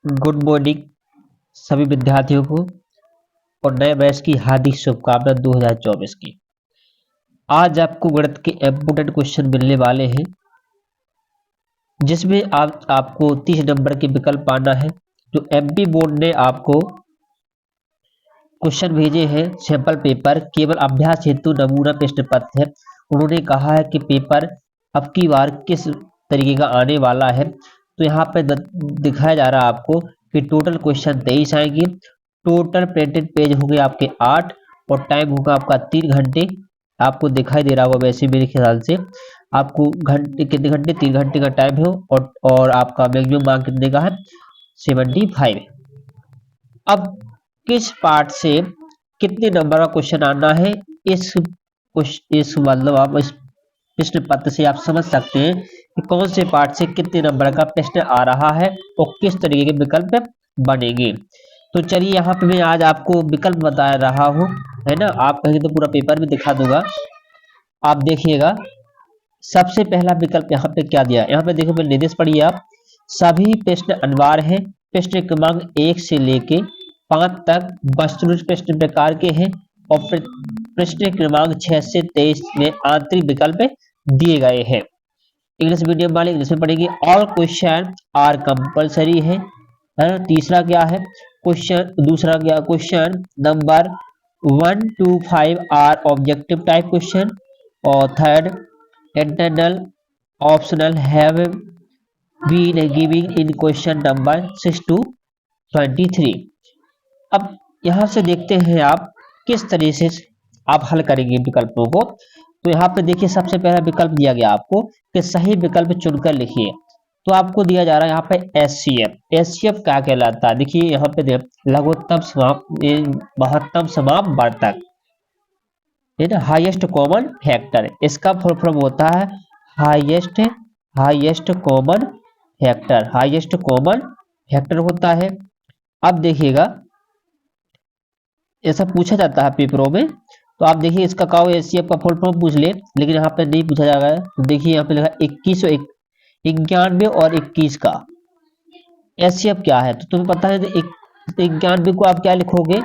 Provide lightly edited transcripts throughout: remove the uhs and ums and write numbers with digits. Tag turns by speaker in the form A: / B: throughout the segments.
A: Good morning सभी विद्यार्थियों को और नए बैच की हार्दिक शुभकामनाएं 2024 की। आज आपको गणित के इम्पोर्टेंट क्वेश्चन मिलने वाले हैं जिसमें आपको 30 नंबर के विकल्प पाना है। जो एमपी बोर्ड ने आपको क्वेश्चन भेजे हैं सैंपल पेपर केवल अभ्यास हेतु नमूना प्रश्न पत्र है। उन्होंने कहा है कि पेपर अब की बार किस तरीके का आने वाला है। तो यहाँ पे दिखाया जा रहा है आपको कि टोटल क्वेश्चन 23 आएंगे, टोटल प्रिंटेड पेज होंगे आपके 8 और टाइम होगा आपका 3 घंटे। आपको दिखाई दे रहा होगा वैसे मेरे ख्याल से आपको घंटे कितने घंटे 3 घंटे का टाइम है और आपका मैक्सिमम मार्क कितने का है 75। अब किस पार्ट से कितने नंबर का क्वेश्चन आना है इस मतलब आप इस प्रश्न पत्र से आप समझ सकते हैं कि कौन से पार्ट से कितने नंबर का प्रश्न आ रहा है और किस तरीके के विकल्प बनेंगे। तो चलिए यहाँ पे मैं आज आपको विकल्प बता रहा हूँ, है ना। आप कहेंगे तो पूरा पेपर भी दिखा दूंगा, आप देखिएगा। सबसे पहला विकल्प यहाँ पे क्या दिया, यहाँ पे देखो मैं निर्देश पढ़िए आप। सभी प्रश्न अनिवार्य है, प्रश्न क्रमांक 1 से लेके 5 तक वस्तुनिष्ठ प्रश्न प्रकार के हैं और प्रश्न क्रमांक 6 से 23 में आंतरिक विकल्प दिए गए हैं। इंग्लिश मीडियम वाले इंग्लिश में पढ़ेंगे। ऑल क्वेश्चन आर कंपलसरी है ना। तीसरा क्या है क्वेश्चन, दूसरा क्या question number 1 to 5 are objective type question और third internal optional have been giving in question number 6 to 23। अब यहां से देखते हैं आप किस तरीके से आप हल करेंगे विकल्पों को। तो यहाँ पे देखिए सबसे पहला विकल्प दिया गया आपको कि सही विकल्प चुनकर लिखिए। तो आपको दिया जा रहा है यहाँ पे एचसीएफ। एचसीएफ क्या कहलाता है, देखिए यहाँ पे लघुत्तम समाप्त महत्तम समाप्त वर्तक, है ना। हाईएस्ट कॉमन फैक्टर, इसका फुल फॉर्म होता है highest common factor, highest common factor होता है। अब देखिएगा ऐसा पूछा जाता है पेपरों में, तो आप देखिए इसका का एचसीएफ का फुल फॉर्म पूछ ले, लेकिन यहाँ पे नहीं पूछा जा रहा है। तो देखिए यहाँ पे लिखा 21 और 91 और 21 का एचसीएफ क्या है। तो तुम्हें पता है 91 को आप क्या लिखोगे,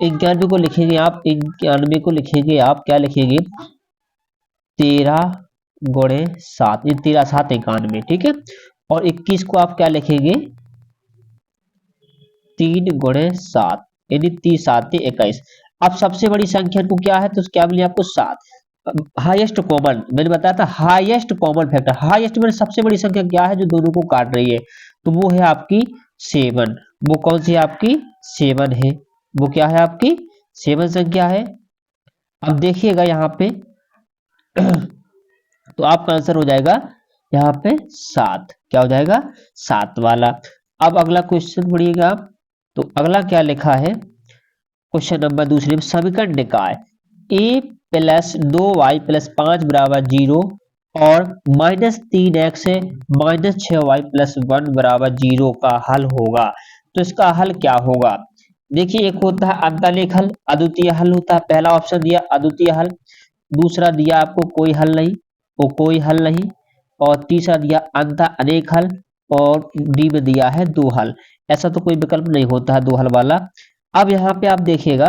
A: 91 को लिखेंगे आप 91 को लिखेंगे आप क्या लिखेंगे 13 गुणे 7, ये 13 7 91, ठीक है। और 21 को आप क्या लिखेंगे 3 गुणे 7 यानी 30 7 21। अब सबसे बड़ी संख्या को क्या है तो क्या मिली आपको 7। हाईएस्ट कॉमन मैंने बताया था, हाईएस्ट कॉमन फैक्टर, हाईएस्ट में सबसे बड़ी संख्या क्या है जो दोनों को काट रही है, तो वो है आपकी 7। वो कौन सी है आपकी 7 है, वो क्या है आपकी 7 संख्या है। अब देखिएगा यहाँ पे तो आपका आंसर हो जाएगा यहाँ पे 7, क्या हो जाएगा 7 वाला। अब अगला क्वेश्चन पढ़िएगा आप। तो अगला क्या लिखा है क्वेश्चन नंबर दूसरे में, समीकरण निकाय a प्लस 2y प्लस 5 बराबर 0 और -3x -6y प्लस 1 बराबर 0 का हल होगा। तो इसका हल क्या होगा, देखिए एक होता है अंतरलेख हल, अद्वितीय हल होता है। पहला ऑप्शन दिया अद्वितीय हल, दूसरा दिया आपको कोई हल नहीं, वो कोई हल नहीं, और तीसरा दिया अंतर अनेक हल, और डी में दिया है 2 हल। ऐसा तो कोई विकल्प नहीं होता है 2 हल वाला। अब यहाँ पे आप देखिएगा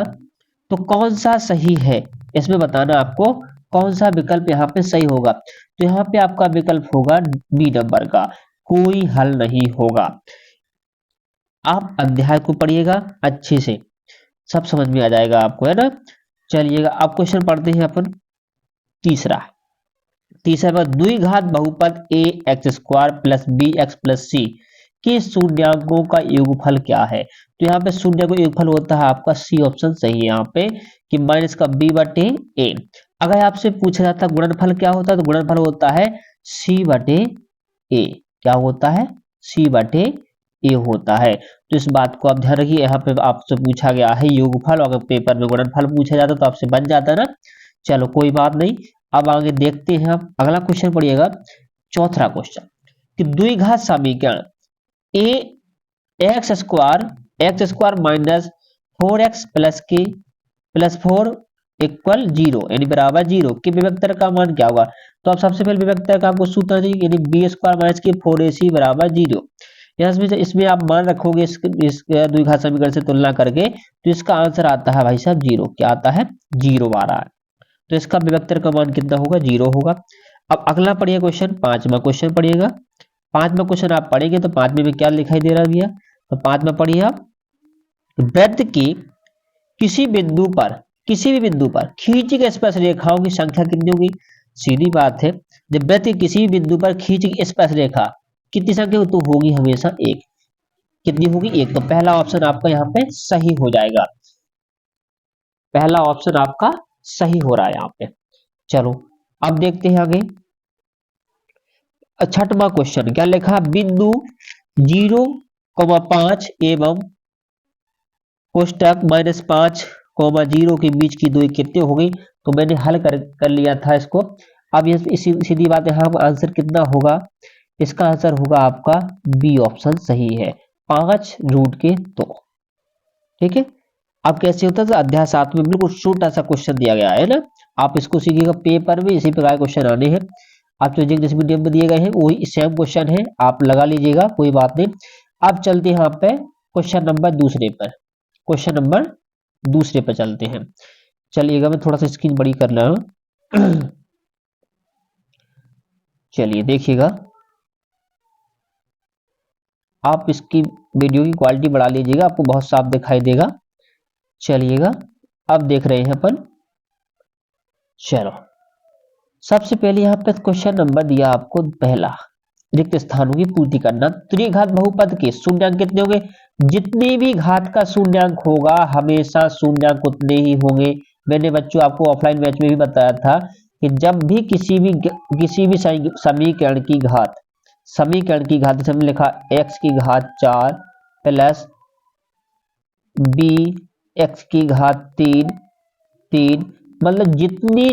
A: तो कौन सा सही है इसमें बताना आपको, कौन सा विकल्प यहाँ पे सही होगा। तो यहाँ पे आपका विकल्प होगा बी नंबर का, कोई हल नहीं होगा। आप अध्याय को पढ़िएगा अच्छे से, सब समझ में आ जाएगा आपको, है ना। चलिएगा अब क्वेश्चन पढ़ते हैं अपन तीसरा पर द्विघात बहुपद A x square plus B x plus C के शून्याङ्कों का योगफल क्या है। तो यहाँ पे शून्य का योगफल होता है आपका सी ऑप्शन सही है यहाँ पे कि माइनस का बी बटे ए। अगर आपसे पूछा जाता गुणनफल क्या होता है तो गुणनफल होता है सी बटे ए, क्या होता है सी बटे ए होता है। तो इस बात को आप ध्यान रखिए, यहाँ पे आपसे पूछा गया है योगफल, अगर पेपर में गुणनफल पूछा जाता तो आपसे बन जाता ना। चलो कोई बात नहीं, अब आगे देखते हैं आप अगला क्वेश्चन पढ़िएगा चौथा क्वेश्चन कि द्विघात समीकरण A x square minus 4x plus K plus 4 equal 0 यानी बराबर 0 के विभक्तर का मान क्या होगा। तो आप सबसे पहले विभक्तर का आपको सूत्र यानी बी स्क्वायर माइनस के 4ac बराबर 0, इसमें इसमें आप मान रखोगे इस द्विघात समीकरण से तुलना करके, तो इसका आंसर आता है भाई साहब 0। क्या आता है? 0 आ रहा है। तो इसका विभक्तर का मान कितना होगा? 0 होगा। अब अगला पढ़िए क्वेश्चन, पांचवा क्वेश्चन पढ़िएगा। पांचवा क्वेश्चन आप पढ़ेंगे तो पांचवे में क्या दिखाई दे रहा है भैया? तो पांचवा पढ़िए आप, वृत्त की किसी बिंदु पर, किसी भी बिंदु पर खींची गई स्पर्श रेखाओं की संख्या कितनी होगी? सीधी बात है, जब वृत्त की किसी भी बिंदु पर खींची गई स्पर्श रेखा कितनी संख्या तो होगी हमेशा एक। कितनी होगी? एक। तो पहला ऑप्शन आपका यहाँ पे सही हो जाएगा। पहला ऑप्शन आपका सही हो रहा है यहाँ पे। चलो अब देखते हैं आगे। छठवां क्वेश्चन क्या लिखा? बिंदु 0,5 एवं कोष्टक -5, 0 के बीच की दूरी कितनी होगी? तो मैंने हल कर लिया था इसको। अब ये सीधी बात है, यहाँ आंसर कितना होगा? इसका आंसर होगा आपका बी ऑप्शन सही है, 5√2। ठीक है। अब कैसे होता है? अध्याय 7 में बिल्कुल छोटा सा क्वेश्चन दिया गया है ना, आप इसको सीखिएगा। पेपर में इसी प्रकार क्वेश्चन आने हैं, आप जो जिस मीडियम में दिए गए हैं वही सेम क्वेश्चन है, आप लगा लीजिएगा, कोई बात नहीं। अब चलते हैं यहाँ पे क्वेश्चन नंबर दूसरे पर। क्वेश्चन नंबर दूसरे पर चलते हैं। चलिएगा, मैं थोड़ा सा स्क्रीन बड़ी कर रहा हूं। चलिए देखिएगा, आप इसकी वीडियो की क्वालिटी बढ़ा लीजिएगा, आपको बहुत साफ दिखाई देगा। चलिएगा अब देख रहे हैं अपन। चलो सबसे पहले यहाँ पे क्वेश्चन नंबर दिया आपको पहला, रिक्त स्थानों की पूर्ति करना। त्रिघात बहुपद के शून्यांक कितने होंगे? जितने भी घात का शून्यांक होगा हमेशा शून्यांक उतने ही होंगे। मैंने बच्चों आपको ऑफलाइन बैच में भी बताया था कि जब भी किसी भी समीकरण की घात, समीकरण की घात जैसे हमने लिखा x की घात 4 प्लस b x की घात 3, मतलब जितनी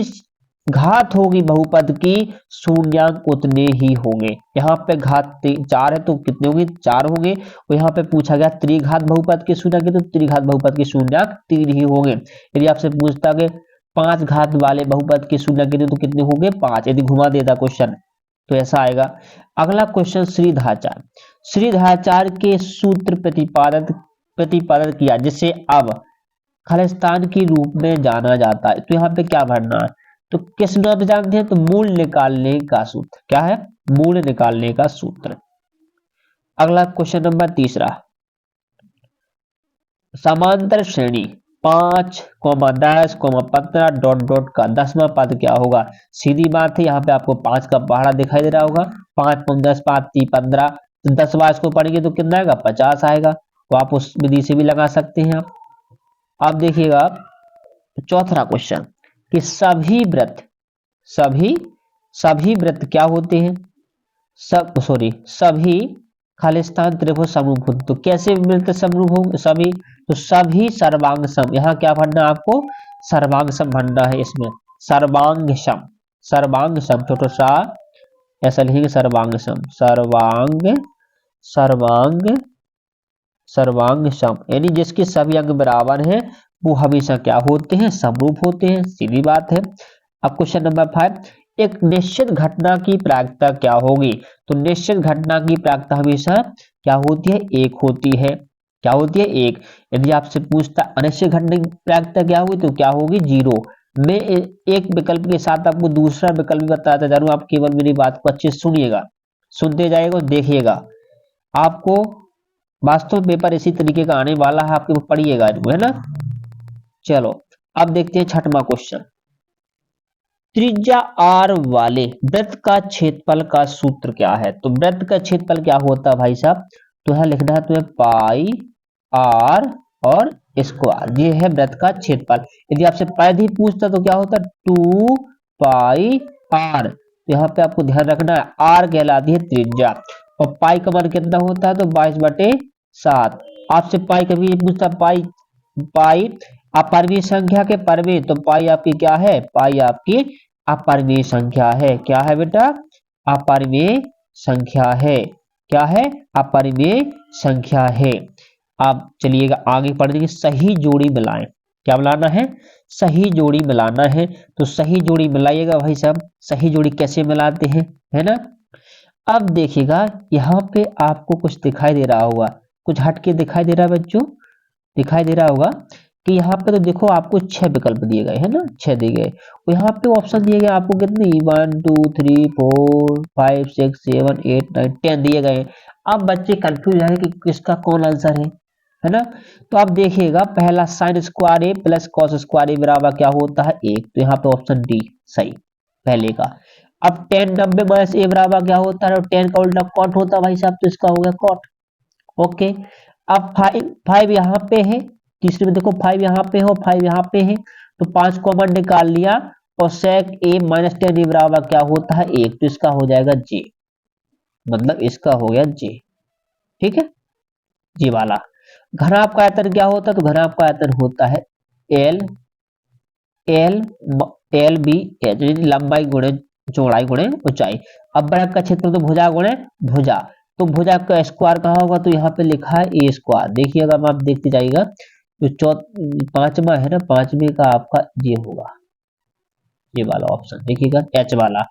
A: घात होगी बहुपद की शून्यांक उतने ही होंगे। यहाँ पे घात 4 है तो कितने होंगे? 4 होंगे। और यहाँ पे पूछा गया त्रिघात बहुपद के शून्यांक, तो त्रिघात बहुपद के शून्यांक 3 ही होंगे। यदि आपसे पूछता कि 5 घात वाले बहुपद के शून्यांक कितने, तो कितने होंगे? 5। यदि घुमा देता क्वेश्चन तो ऐसा आएगा। अगला क्वेश्चन श्रीधाचार, श्रीधाचार के सूत्र प्रतिपादित किया जिसे अब खालिस्तान के रूप में जाना जाता है। तो यहाँ पे क्या भरना है? तो किस नाम से जानते हैं? तो मूल निकालने का सूत्र। क्या है? मूल निकालने का सूत्र। अगला क्वेश्चन नंबर तीसरा, समांतर श्रेणी 5, 10, 15 डॉट डॉट का 10वां पद क्या होगा? सीधी बात है, यहाँ पे आपको 5 का पहाड़ा दिखाई दे रहा होगा। 5, 10, 5, 3, 15, तो 10वां इसको पढ़ेंगे तो कितना आएगा? 50 आएगा। तो आप उस विधि से भी लगा सकते हैं। आप देखिएगा चौथा क्वेश्चन कि सभी व्रत क्या होते हैं? सभी खालिस्तान त्रिभुज समरूप होते। तो कैसे वृत्त समरूप होंगे? सभी, तो सभी सर्वांग सम। यहाँ क्या भरना आपको? सर्वांग सम भरना है। इसमें सर्वांग सम, सर्वांग सम छोटा सा ऐसा लिखेंगे, सर्वांग सम, सर्वांग सर्वांग सम, यानी जिसके सभी अंग बराबर हैं वो हमेशा क्या होते हैं? समरूप होते हैं। सीधी बात है। अब क्वेश्चन नंबर 5, एक निश्चित घटना की प्रायिकता क्या होगी? तो निश्चित घटना की प्रायिकता हमेशा क्या होती है? 1 होती है। क्या होती है? 1। यदि आपसे पूछता अनिश्चित घटना की प्रायिकता क्या होगी, तो क्या होगी? 0। मैं एक विकल्प के साथ आपको दूसरा विकल्प भी बताता जा रहा हूं, आप केवल मेरी बात को अच्छे से सुनिएगा, सुनते जाइएगा, देखिएगा। आपको वास्तव पेपर इसी तरीके का आने वाला है, आपके पढ़िएगा, है ना। चलो अब देखते हैं छठवां क्वेश्चन, त्रिज्या r वाले वृत्त का क्षेत्रफल का सूत्र क्या है? तो वृत्त का क्षेत्रफल क्या होता है भाई साहब? तो यहां लिखना है तुम्हें पाई r और स्क्वायर, ये है वृत्त का क्षेत्रफल। यदि आपसे पैद ही पूछता तो क्या होता? 2 पाई r। तो यहाँ पे आपको ध्यान रखना है r कहलाती है त्रिज्या, और पाई का मान कितना होता है? तो 22/7। आपसे पाई कभी पूछता, पाई अपरिमेय संख्या के परमेय, तो पाई आपकी क्या है? पाई आपकी अपरिमेय संख्या है। क्या है बेटा? अपरिमेय संख्या है। क्या है? अपरिमेय संख्या है। आप चलिएगा आगे पढ़ेंगे, सही जोड़ी मिलाएं। क्या मिलाना है? सही जोड़ी मिलाना है। तो सही जोड़ी मिलाइएगा भाई साहब। सही जोड़ी कैसे मिलाते हैं, है ना। अब देखिएगा यहाँ पे आपको कुछ दिखाई दे रहा होगा, कुछ हटके दिखाई दे रहा है बच्चों, दिखाई दे रहा होगा कि यहाँ पे तो देखो आपको 6 विकल्प दिए गए है ना, 6 दिए गए और यहाँ पे ऑप्शन दिए गए आपको कितने 1 2 3 4 5 6 7 8 9 10 दिए गए हैं। अब बच्चे कंफ्यूज है कि किसका कौन आंसर है ना। तो आप देखिएगा पहला साइन स्क्वायर ए प्लस कॉस स्क्वायर ए बराबर क्या होता है 1, तो यहाँ पे ऑप्शन डी सही पहले का। अब 10 90 माइनस ए बराबर क्या होता है, 10 का उल्टा कॉट होता है भाई साहब, तो इसका हो गया कॉट। ओके, अब 5 यहाँ पे है, तीसरे में देखो 5 यहाँ पे हो 5 यहाँ पे है, तो 5 कॉमन निकाल लिया और sec a माइनस 10 ए बराबर क्या होता है 1, तो इसका हो जाएगा जे, मतलब इसका हो गया जे। ठीक है, जी वाला। घनाभ का आयतन क्या होता है, तो घनाभ का आयतन होता है L L L B H, लंबाई गुणे चौड़ाई गुणे ऊंचाई। अब वृत्त का क्षेत्र तो भुजा गुणे भुजा, तो भुजा का स्क्वायर कहाँ होगा, तो यहाँ पे लिखा है ए स्क्वायर। देखिएगा आप देखते जाइएगा, जो पांचवा है ना, पांचवे का आपका ये होगा, ये वाला ऑप्शन देखिएगा एच वाला।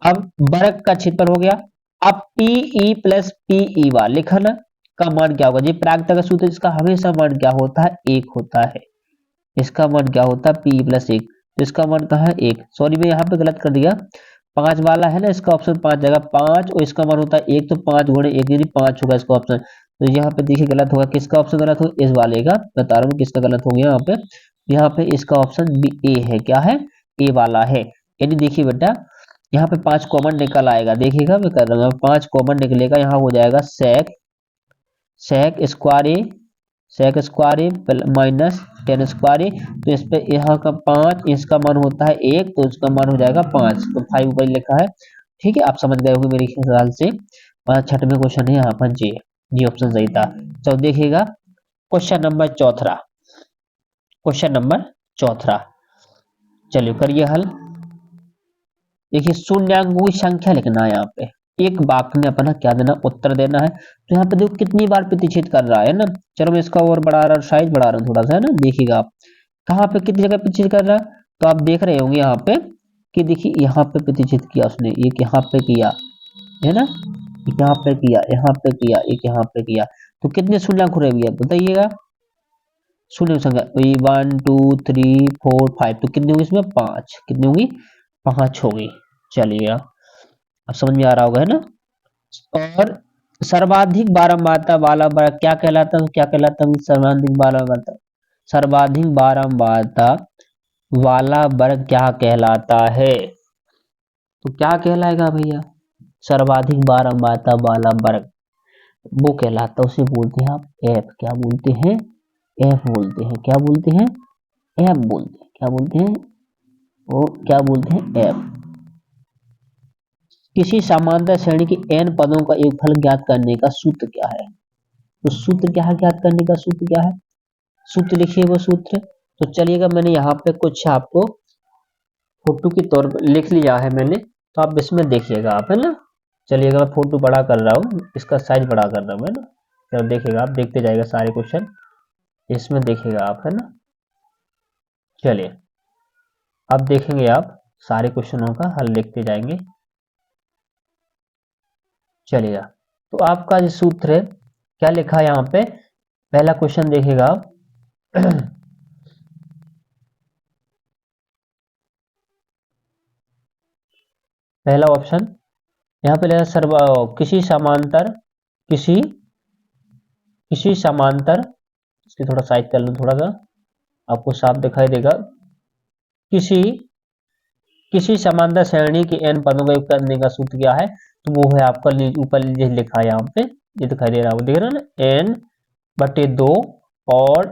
A: अब वर्ग का क्षेत्रफल हो गया। अब P E plus P E वाला लिखा ना, का मान क्या होगा, ये प्राकृत का सूत्र, इसका हमेशा मान क्या होता है 1 होता है, इसका मान क्या होता है पी प्लस 1, तो इसका मान कहा है 1, सॉरी मैं यहाँ पे गलत कर दिया, 5 वाला है ना, इसका ऑप्शन 5 जगह 5 और इसका मान होता है 1, तो 5 गुणे 1 यानी 5 होगा इसका ऑप्शन। तो यहाँ पे देखिए गलत होगा, किसका ऑप्शन गलत हो, इस वाले का बता रहा हूँ किसका गलत हो गया यहाँ पे इसका ऑप्शन बी ए है, क्या है ए वाला है। यानी देखिए बेटा यहाँ पे 5 कॉमन निकल आएगा, देखिएगा मैं कर रहा हूँ 5 कॉमन निकलेगा, यहाँ हो जाएगा सेक सेक स्क्वायर ए सेक स्क्वायर ए माइनस 10 स्क्वायर ए, तो इस पे यहाँ का 5 इसका मान होता है 1, तो इसका मान हो जाएगा 5, तो 5 ऊपर लिखा है। ठीक है, आप समझ गए होंगे मेरे ख्याल से। छठवें क्वेश्चन है यहाँ पर जी ऑप्शन सही था। तो देखिएगा क्वेश्चन नंबर चौथा, क्वेश्चन नंबर चौथा, चलिए करिए हल। देखिए शून्यांकों की संख्या लिखना है यहाँ पे, एक वाक्य में अपना क्या देना उत्तर देना है। तो यहाँ पे देखो कितनी बार प्रतिच्छेद कर रहा है ना, चलो मैं इसका और बढ़ा रहा हूँ, साइज बढ़ा रहा हूँ थोड़ा सा है ना, देखिएगा आप कहाँ पे कितनी जगह प्रतिच्छेद कर रहा है, तो आप देख रहे होंगे यहाँ पे कि देखिए यहाँ पे प्रतिच्छेद किया उसने, एक यहाँ पे किया है ना, एक यहाँ पे किया, यहाँ पे किया, एक यहाँ पे किया, तो कितने शून्यांक रह गया बताइएगा, शून्य संख्या 1 2 3 4 5, तो कितनी होगी इसमें 5, कितनी होगी 5 होगी। चलिए अब समझ में आ रहा होगा है ना। और सर्वाधिक बारंबारता वाला वर्ग क्या कहलाता है, क्या कहलाता है सर्वाधिक बारंबारता, सर्वाधिक बारंबारता वाला वर्ग क्या कहलाता है, तो क्या कहलाएगा भैया, सर्वाधिक बारंबारता वाला वर्ग वो कहलाता है, उसे बोलते हैं आप एफ, क्या बोलते हैं एफ बोलते हैं, क्या बोलते हैं एफ बोलते हैं, क्या बोलते हैं वो क्या बोलते हैं एफ। किसी समांतर श्रेणी के n पदों का योगफल ज्ञात करने का सूत्र क्या है, तो सूत्र क्या है, ज्ञात करने का सूत्र क्या है, सूत्र लिखिए वो सूत्र। तो चलिएगा मैंने यहाँ पे कुछ आपको फोटो के तौर पर लिख लिया है मैंने, तो आप इसमें देखिएगा आप है ना। चलिएगा मैं फोटो बड़ा कर रहा हूँ, इसका साइज बड़ा कर रहा हूँ है ना, चलो देखिएगा आप देखते जाएगा सारे क्वेश्चन इसमें देखिएगा आप है ना। चलिए अब देखेंगे आप सारे क्वेश्चनों का हल लिखते जाएंगे। चलिएगा तो आपका जो सूत्र है क्या लिखा है यहाँ पे, पहला क्वेश्चन देखिएगा आप पहला ऑप्शन यहाँ पे लिखा किसी समांतर किसी किसी समांतर, इसकी थोड़ा साइज कर लूं थोड़ा सा आपको साफ दिखाई देगा, किसी किसी समांतर श्रेणी के n पदों का योग करने का सूत्र क्या है, तो वो है आपका ऊपर लिखा है यहाँ पे, ये दिखाई दे रहा है, देख रहे हो ना n बटे 2 और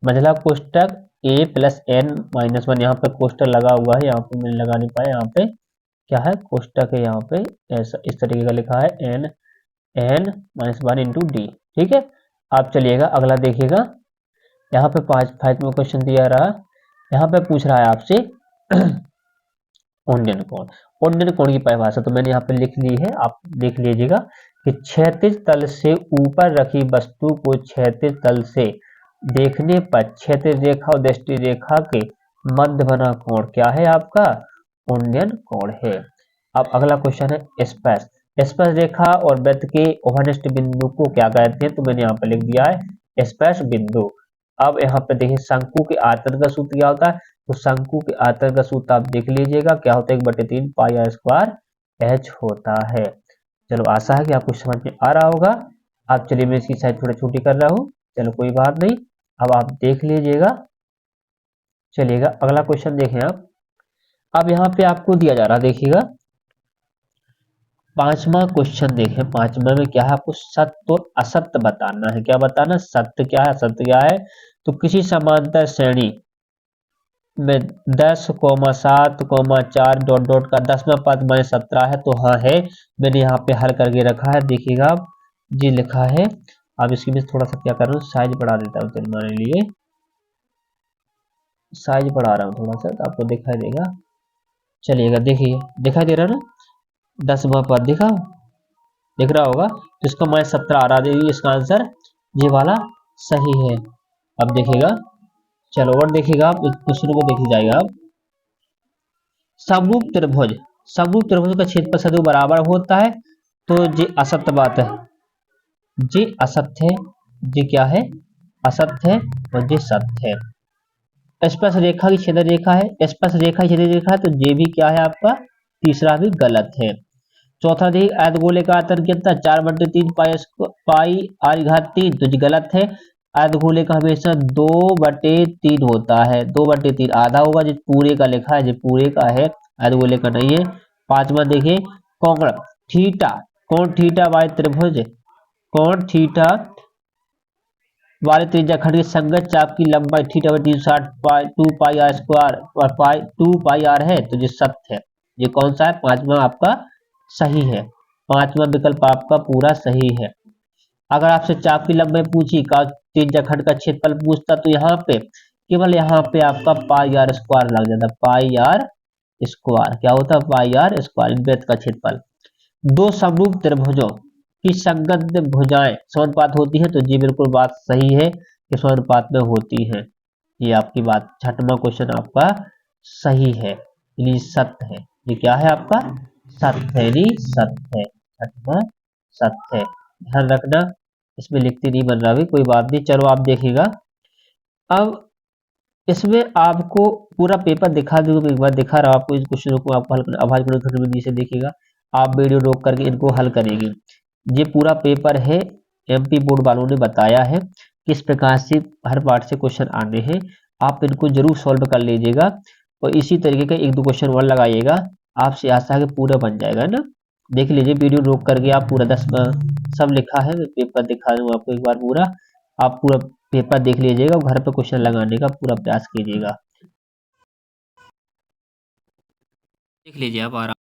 A: मझला कोष्टक a प्लस n माइनस 1, यहाँ पे कोष्टक लगा हुआ है, यहाँ पे मैंने लगा नहीं पाया, यहाँ पे क्या है कोष्टक है, यहाँ पे ऐसा इस तरीके का लिखा है n माइनस 1 इंटू डी। ठीक है, आप चलिएगा अगला देखिएगा, यहाँ पे 5वां क्वेश्चन दिया रहा, यहाँ पे पूछ रहा है आपसे उन्नयन कोण, उन्नयन कोण की परिभाषा तो मैंने यहाँ पे लिख ली है, आप देख लीजिएगा कि क्षैतिज तल से ऊपर रखी वस्तु को क्षैतिज तल से देखने पर क्षैतिज रेखा और दृष्टि रेखा के मध्य बना कोण क्या है आपका उन्नयन कोण है। अब अगला क्वेश्चन है स्पर्श, स्पर्श रेखा और वृत्त के ओवरनेस्ट बिंदु को क्या कहते हैं, तो मैंने यहाँ पे लिख दिया है स्पर्श बिंदु। अब यहाँ पे देखिए शंकु के आयतन का सूत्र क्या होता है, तो शंकु के आयतन का सूत्र आप देख लीजिएगा क्या होता है, 1/3 पाई आर स्क्वायर एच होता है। चलो आशा है कि आपको समझ में आ रहा होगा। अब चलिए मैं इसकी साइड थोड़ा छोटी कर रहा हूँ, चलो कोई बात नहीं। अब आप देख लीजिएगा, चलिएगा अगला क्वेश्चन देखें आप। अब यहाँ पे आपको दिया जा रहा देखिएगा, पांचवा क्वेश्चन देखें। पांचवा में क्या है, आपको सत्य और असत्य बताना है। क्या बताना, सत्य क्या है असत्य क्या है। तो किसी समांतर श्रेणी में 10,7,4 डॉट डॉट का 10वां पद माने 17 है, तो हाँ है। मैंने यहाँ पे हल करके रखा है, देखिएगा आप जी लिखा है। अब इसकी मैं थोड़ा सा क्या कर रहा हूँ, साइज बढ़ा देता हूँ। चल हमारे लिए साइज बढ़ा रहा हूँ थोड़ा सा, तो आपको दिखाई देगा। चलिएगा देखिए, दिखाई दे रहा है ना, 10वां पद दिख रहा होगा। तो इसका मान 17 आ रहा है, इसका आंसर ये वाला सही है। अब देखिएगा, चलो और देखिएगा आप इस क्वेश्चन को देखिए जाएगा आप। समरूप त्रिभुज, समरूप त्रिभुज का क्षेत्रफल सदैव बराबर होता है, तो ये असत्य बात है, ये असत्य है। ये क्या है, असत्य है और ये सत्य है। स्पर्श रेखा की छेदन रेखा है, स्पर्श रेखा की छेदन रेखा है, तो ये भी क्या है आपका, तीसरा भी गलत है। चौथा देखिए, अर्धगोले का आयतन कितना, 4/3 पाई आर घात 3, तो ये गलत है। अर्धगोले का हमेशा 2/3 होता है, 2/3 आधा होगा, जो पूरे का लिखा है, जो पूरे का है, अर्धगोले का नहीं है। पांचवा देखिए, कोण थीटा, कोण थीटा वाले त्रिभुज, कोण थीटा वाले त्रिज्याखंड के संगत चाप की लंबाई थीटा/360 पाई 2 पाई आर स्क्वायर और पाई 2 पाई आर है, तो ये सत्य है। ये कौन सा है, पांचवा आपका सही है, पांचवा विकल्प आपका पूरा सही है। अगर आपसे चाप की लंबाई पूछी का त्रिज्याखंड का क्षेत्रफल पूछता, तो यहाँ पे केवल यहाँ पे आपका पाई आर स्क्वायर लग जाता, पाई आर स्क्वायर क्या होता है, पाई आर स्क्वायर वृत्त का क्षेत्रफल। दो समरूप त्रिभुजों की संगत भुजाएं समानुपात होती है, तो ये बिल्कुल बात सही है कि समानुपात में होती है। ये आपकी बात, छठवां क्वेश्चन आपका सही है, यानी सत्य है। ये क्या है आपका, सत्य है, यानी सत्य है, छठवां सत्य है। ध्यान रखना, इसमें लिखते नहीं बन रहा भी, कोई बात नहीं। चलो आप देखिएगा, अब इसमें आपको पूरा पेपर दिखा दूंगा, एक बार दिखा रहा हूं आपको, इस क्वेश्चन को आपको हल करना, आभार से देखिएगा, आप वीडियो रोक करके इनको हल करेंगे। ये पूरा पेपर है, एमपी बोर्ड वालों ने बताया है किस प्रकार से हर पार्ट से क्वेश्चन आने हैं, आप इनको जरूर सॉल्व कर लीजिएगा और इसी तरीके का एक दो क्वेश्चन और लगाइएगा, आपसे आशा है कि पूरा बन जाएगा ना। देख लीजिए वीडियो रोक करके आप पूरा 10 सब लिखा है, मैं पेपर दिखा दूँ आपको एक बार पूरा, आप पूरा पेपर देख लीजिएगा और घर पर क्वेश्चन लगाने का पूरा प्रयास कीजिएगा। देख लीजिए आप आराम